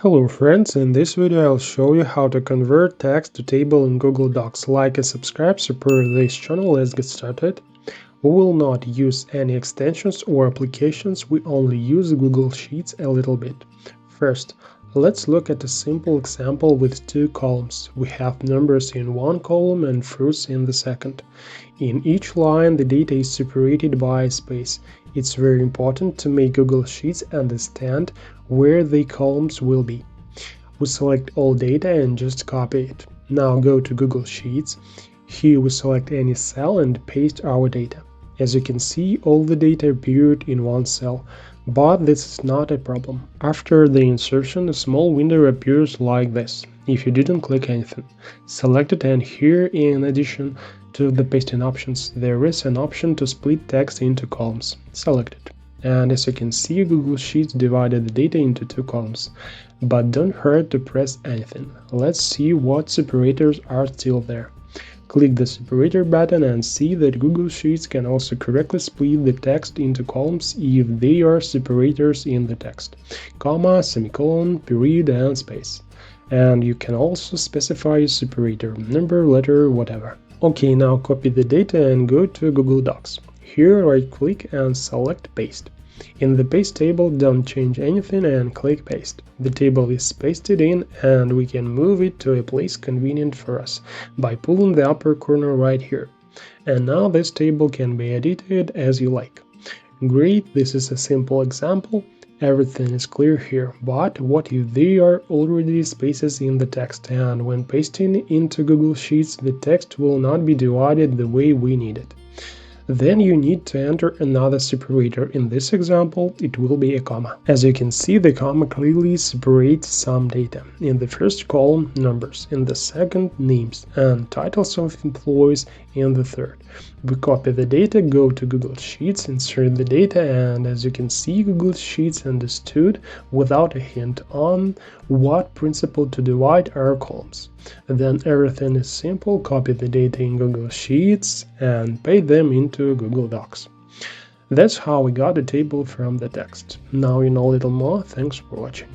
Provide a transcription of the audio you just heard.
Hello friends, in this video I'll show you how to convert text to table in Google Docs. Like and subscribe, support this channel. Let's get started. We will not use any extensions or applications, we only use Google Sheets a little bit. First, let's look at a simple example with two columns. We have numbers in one column and fruits in the second. In each line the data is separated by a space. It's very important to make Google Sheets understand where the columns will be. We select all data and just copy it. Now go to Google Sheets. Here we select any cell and paste our data. As you can see, all the data appeared in one cell, but this is not a problem. After the insertion, a small window appears like this, if you didn't click anything. Select it, and here, in addition to the pasting options, there is an option to split text into columns. Select it. And as you can see, Google Sheets divided the data into two columns. But don't hurt to press anything. Let's see what separators are still there. Click the separator button and see that Google Sheets can also correctly split the text into columns if they are separators in the text, comma, semicolon, period, and space. And you can also specify a separator, number, letter, whatever. Okay, now copy the data and go to Google Docs. Here right-click and select Paste. In the Paste table, don't change anything and click Paste. The table is pasted in and we can move it to a place convenient for us by pulling the upper corner right here. And now this table can be edited as you like. Great, this is a simple example. Everything is clear here, but what if there are already spaces in the text, and when pasting into Google Sheets the text will not be divided the way we need it? Then you need to enter another separator. In this example, it will be a comma. As you can see, the comma clearly separates some data. In the first column, numbers, in the second, names, and titles of employees in the third. We copy the data, go to Google Sheets, insert the data, and as you can see, Google Sheets understood without a hint on what principle to divide our columns. Then everything is simple. Copy the data in Google Sheets and paste them into Google Docs. That's how we got a table from the text. Now you know a little more. Thanks for watching.